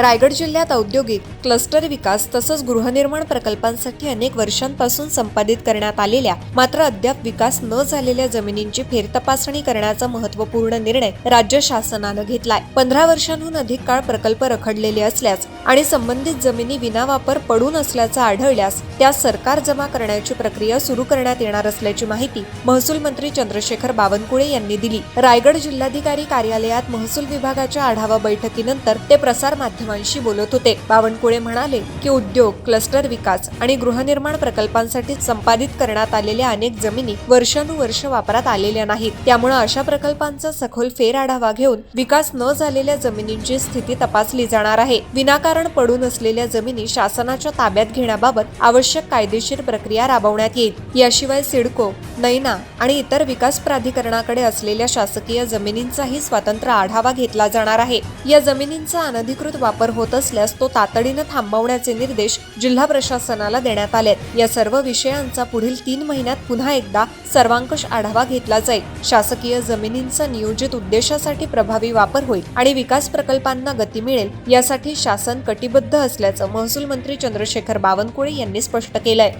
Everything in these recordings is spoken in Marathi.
रायगड जिल्ह्यात औद्योगिक क्लस्टर विकास तसंच गृहनिर्माण प्रकल्पांसाठी अनेक वर्षांपासून संपादित करण्यात आलेल्या मात्र अद्याप विकास न झालेल्या जमिनींची फेरतपासणी करण्याचा महत्त्वपूर्ण निर्णय राज्य शासनानं घेतलाय। 15 वर्षांहून अधिक काळ प्रकल्प रखडलेले असल्यास आणि संबंधित जमिनी विनावापर पडून असल्याचं आढळल्यास त्या सरकार जमा करण्याची प्रक्रिया सुरू करण्यात येणार असल्याची माहिती महसूल मंत्री चंद्रशेखर बावनकुळे यांनी दिली। रायगड जिल्हाधिकारी कार्यालयात महसूल विभागाच्या आढावा बैठकीनंतर ते प्रसार माध्यमांशी बोलत होते। बावनकुळे म्हणाले की उद्योग क्लस्टर विकास आणि गृहनिर्माण प्रकल्पांसाठी संपादित करण्यात आलेल्या अनेक जमिनी वर्षानुवर्ष वापरात आलेल्या नाहीत, त्यामुळे अशा प्रकल्पांचा सखोल फेर आढावा घेऊन विकास न झालेल्या जमिनींची स्थिती तपासली जाणार आहे। विनाकारण पडून असलेल्या जमिनी शासनाच्या ताब्यात घेण्याबाबत आवश्यक कायदेशीर प्रक्रिया राबवण्यात येईल। याशिवाय सिडको, नैना आणि इतर विकास प्राधिकरणाकडे असलेल्या शासकीय जमिनींचाही स्वतंत्र आढावा घेतला जाणार आहे। या जमिनींचा अनधिकृत वापर होत असल्यास तो तातडीने थांबवण्याचे निर्देश जिल्हा प्रशासनाला देण्यात आलेत। या सर्व विषयांचा पुढील 3 महिन्यात पुन्हा एकदा सर्वांकष आढावा घेतला जाईल। शासकीय जमिनींचा नियोजित उद्देशासाठी प्रभावी वापर होईल आणि विकास प्रकल्पांना गती मिळेल यासाठी शासन कटिबद्ध असल्याचं महसूल मंत्री चंद्रशेखर बावनकुळे यांनी स्पष्ट केलंय।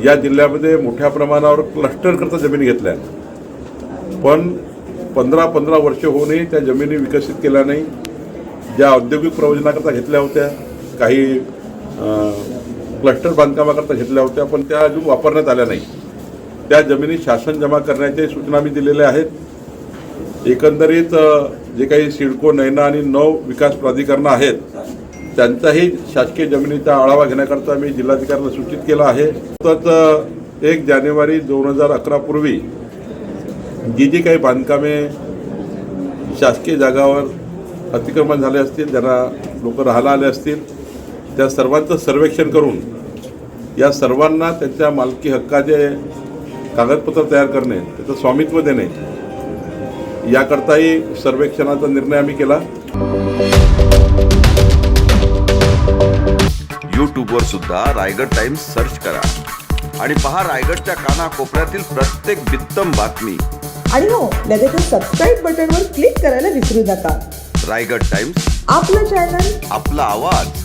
या जिल्ह्यामध्ये मोठ्या प्रमाणावर क्लस्टर करता जमिनी घेतल्या, पण 15 वर्ष होऊनही त्या जमिनी विकसित केल्या नाही। ज्या औद्योगिक प्रयोजनाकरता घेतल्या होत्या, काही क्लस्टर बांधकामाकरता घेतल्या होत्या, पण त्या अजून वापरण्यात आल्या नाही। त्या जमिनी शासन जमा करण्याच्या सूचना मी दिलेल्या आहेत। एकंदरीत जे काही सिडको, नैना आणि 9 विकास प्राधिकरणं आहेत त्यांचाही शासकीय जमिनीचा आढावा घेण्याकरता मी जिल्हाधिकाऱ्यांना सूचित केलं आहे। तसंच 1 जानेवारी 2011 पूर्वी जी काही बांधकामे शासकीय जागावर अतिक्रमण झाले असतील, ज्यांना लोक राहायला आले असतील, त्या सर्वांचं सर्वेक्षण करून या सर्वांना त्यांच्या मालकी हक्काचे कागदपत्र तयार करणे, त्याचं स्वामित्व देणे याकरताही सर्वेक्षणाचा निर्णय आम्ही केला। यूट्यूबवर सुद्धा रायगड टाइम्स सर्च करा आणि पहा रायगडच्या कानाकोपऱ्यातील प्रत्येक बित्तम बातमी। आणि हो, लगेच सबस्क्राईब बटनवर क्लिक करायला विसरू नका। रायगड टाइम्स, आपलं चॅनल, आपला आवाज।